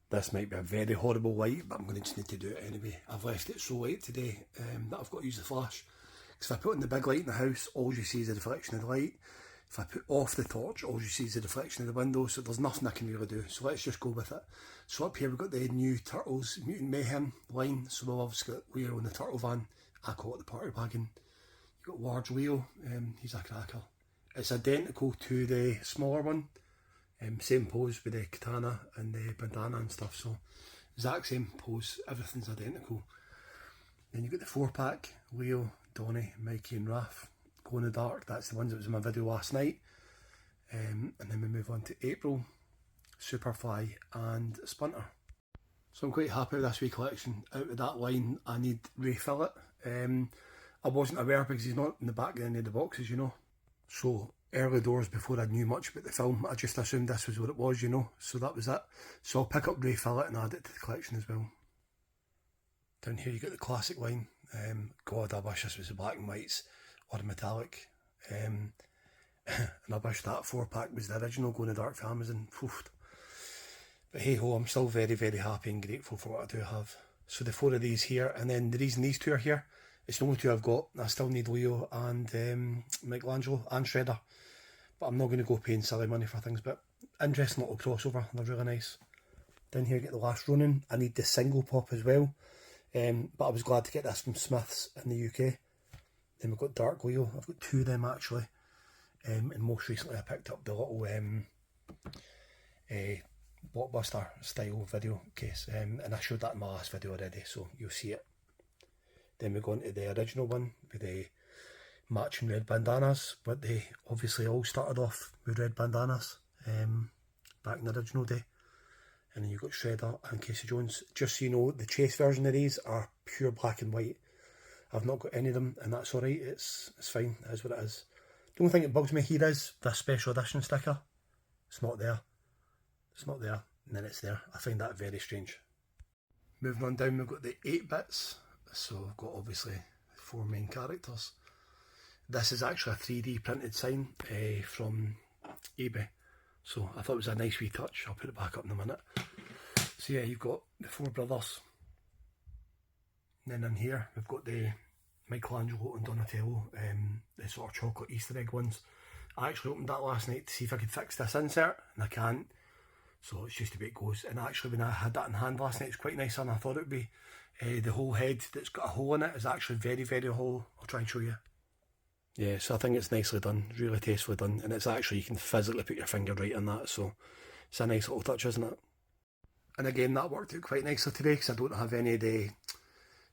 This might be a very horrible light, but I'm going to just need to do it anyway. I've left it so late today that I've got to use the flash. Because if I put on the big light in the house, all you see is the reflection of the light. If I put off the torch, all you see is the reflection of the window, so there's nothing I can really do. So let's just go with it. So up here we've got the new Turtles Mutant Mayhem line. So we've obviously got Leo in the turtle van. I call it the party wagon. You've got large Leo, he's a cracker. It's identical to the smaller one. Same pose with the katana and the bandana and stuff, so exact same pose, everything's identical. Then you've got the 4-pack, Leo, Donnie, Mikey and Raph, Glow in the Dark, that's the ones that was in my video last night. And then we move on to April, Superfly and Splinter. So I'm quite happy with this wee collection. Out of that line I need Ray Fillet. I wasn't aware because he's not in the back of any of the boxes, you know. So early doors, before I knew much about the film, I just assumed this was what it was, you know, so that was it. So I'll pick up Ray Fillet and add it to the collection as well. Down here you got the classic line. God, I wish this was the black and whites or the metallic. And I wish that 4-pack was the original Glow in the Dark for Amazon. Oof. But hey ho, I'm still very, very happy and grateful for what I do have. So the 4 of these here, and then the reason these 2 are here, it's the only 2 I've got. I still need Leo and Michelangelo and Shredder. But I'm not going to go paying silly money for things. But interesting little crossover. They're really nice. Down here you get the Last Ronin. I need the single pop as well. But I was glad to get this from Smith's in the UK. Then we've got Dark Leo. I've got 2 of them actually. And most recently I picked up the little Blockbuster style video case. And I showed that in my last video already, so you'll see it. Then we go into the original one with the matching red bandanas, but they obviously all started off with red bandanas back in the original day. And then you've got Shredder and Casey Jones. Just so you know, the chase version of these are pure black and white. I've not got any of them, and that's alright, it's fine, it is what it is. The only thing that bugs me here is this special edition sticker. It's not there. It's not there, and then it's there. I find that very strange. Moving on down, we've got the 8-bits. So I've got obviously 4 main characters. This is actually a 3D printed sign from eBay. So I thought it was a nice wee touch. I'll put it back up in a minute. So yeah, you've got the 4 brothers. And then in here we've got the Michelangelo and Donatello, the sort of chocolate Easter egg ones. I actually opened that last night to see if I could fix this insert, and I can't. So it's just the way it goes. And actually when I had that in hand last night, it's quite nice, and I thought it would be the whole head that's got a hole in it is actually very, very hollow. I'll try and show you. Yeah, so I think it's nicely done, really tastefully done, and it's actually, you can physically put your finger right on that, so it's a nice little touch, isn't it? And again, that worked out quite nicely today because I don't have any of the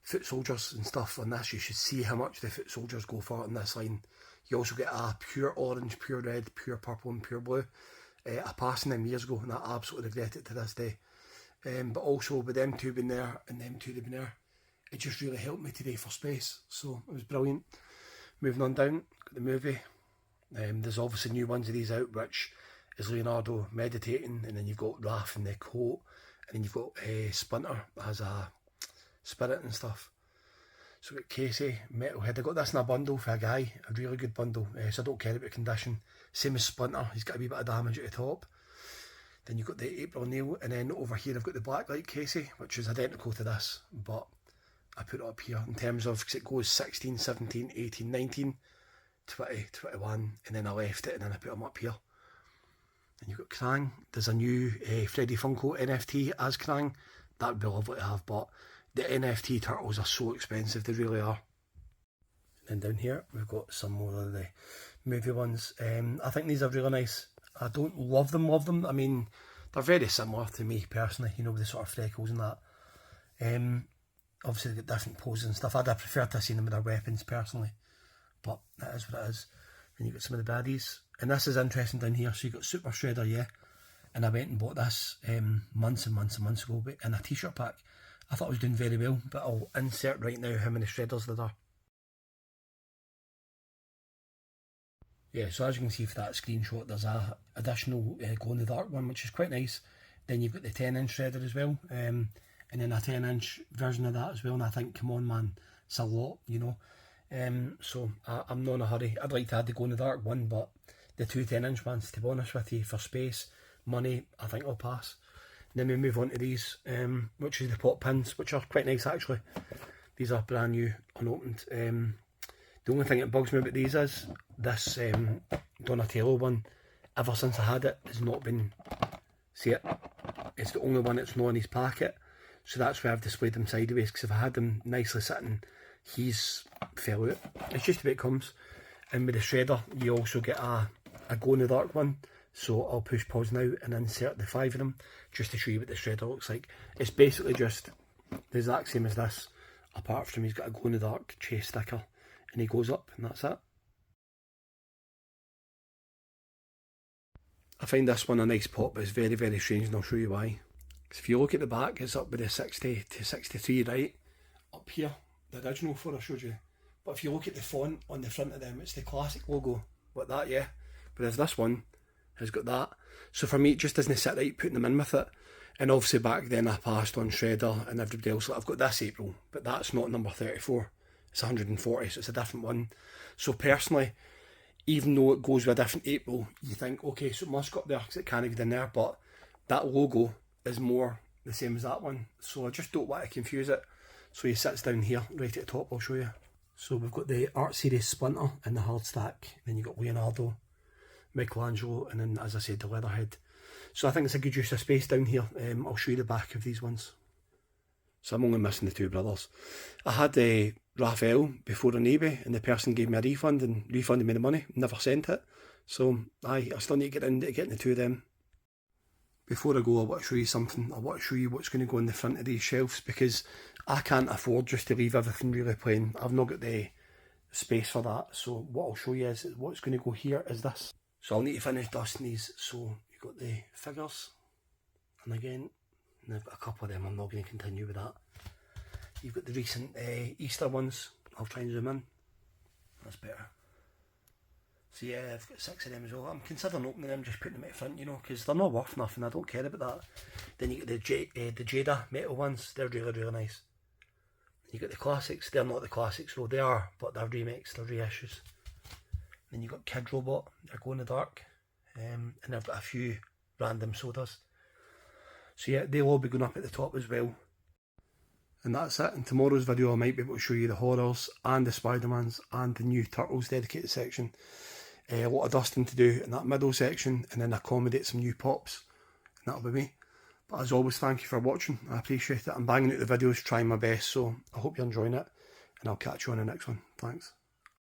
foot soldiers and stuff on this. You should see how much the foot soldiers go for on this line. You also get a pure orange, pure red, pure purple and pure blue. I passed them years ago and I absolutely regret it to this day. But also with them 2 being there and them 2 being there, it just really helped me today for space, so it was brilliant. Moving on down, got the movie. There's obviously new ones of these out, which is Leonardo meditating, and then you've got Raph in the coat, and then you've got Splinter as a spirit and stuff. So we've got Casey, Metalhead. I got this in a bundle for a guy, a really good bundle, so I don't care about condition. Same as Splinter, he's got a wee bit of damage at the top. Then you've got the April Neil, and then over here I've got the Blacklight Casey, which is identical to this, but I put it up here in terms of, because it goes 16, 17, 18, 19, 20, 21, and then I left it and then I put them up here. And you've got Krang. There's a new Freddy Funko NFT as Krang. That would be lovely to have, but the NFT turtles are so expensive, they really are. And then down here we've got some more of the movie ones. I think these are really nice. I don't love them. I mean, they're very similar to me personally, you know, with the sort of freckles and that. Obviously they've got different poses and stuff. I'd have preferred to have seen them with their weapons personally, but that is what it is. And you've got some of the baddies. And this is interesting down here. So you've got Super Shredder, yeah. And I went and bought this months and months and months ago in a t-shirt pack. I thought it was doing very well, but I'll insert right now how many Shredders there are. Yeah, so as you can see for that screenshot, there's a additional glow-in-the-dark one, which is quite nice. Then you've got the 10-inch Shredder as well, and then a 10-inch version of that as well, and I think, come on man, it's a lot, you know. So I'm not in a hurry. I'd like to add the glow-in-the-dark one, but the 2 10-inch ones, to be honest with you, for space, money, I think I'll pass. then we move on to these, which is the pop pins, which are quite nice actually. These are brand new, unopened. The only thing that bugs me about these is this Donatello one, ever since I had it, has not been, see it, it's the only one that's not in his packet. So that's why I've displayed them sideways, because if I had them nicely sitting, he's fell out. It's just the way it comes. And with the shredder, you also get a glow in the dark one. So I'll push pause now and insert the 5 of them, just to show you what the shredder looks like. It's basically just the exact same as this, apart from he's got a glow in the dark chase sticker, and he goes up, and that's it. I find this one a nice pop, but it's very, very strange, and I'll show you why. Because if you look at the back, it's up with the 60 to 63, right? Up here, the original 4 I showed you. But if you look at the font on the front of them, it's the classic logo, like that, yeah. Whereas this one has got that. So for me, it just doesn't sit right putting them in with it. And obviously back then I passed on Shredder and everybody else. Like, I've got this April, but that's not number 34. It's 140, so it's a different one. So personally, even though it goes with a different April, you think, okay, so it must go up there because it can't get in there, but that logo is more the same as that one. So I just don't want to confuse it. So he sits down here, right at the top, I'll show you. So we've got the Art Series Splinter in the hard stack, then you've got Leonardo, Michelangelo, and then, as I said, the Leatherhead. So I think it's a good use of space down here. I'll show you the back of these ones. So I'm only missing the 2 brothers. I had Raphael before on eBay, and the person gave me a refund and refunded me the money, never sent it. So I still need to get into getting the 2 of them. Before I go, I want to show you something. I want to show you what's going to go in the front of these shelves, because I can't afford just to leave everything really plain. I've not got the space for that. So what I'll show you is what's going to go here is this. So I'll need to finish dusting these. So you've got the figures, and again, and I've got a couple of them. I'm not going to continue with that. You've got the recent Easter ones. I'll try and zoom in. That's better. So yeah, I've got 6 of them as well. I'm considering opening them, just putting them at the front, you know, because they're not worth nothing. I don't care about that. Then you get the Jada metal ones. They're really, really nice. You got the classics. They're not the classics, though. They are, but they're remakes. They're reissues. Then you got Kid Robot. They're glow in the dark. And I've got a few random sodas. So yeah, they'll all be going up at the top as well. And that's it. In tomorrow's video, I might be able to show you the horrors and the Spider-Mans and the new Turtles dedicated section. A lot of dusting to do in that middle section, and then accommodate some new pops, and that'll be me. But as always, thank you for watching. I appreciate it. I'm banging out the videos, trying my best, so I hope you're enjoying it, and I'll catch you on the next one. Thanks.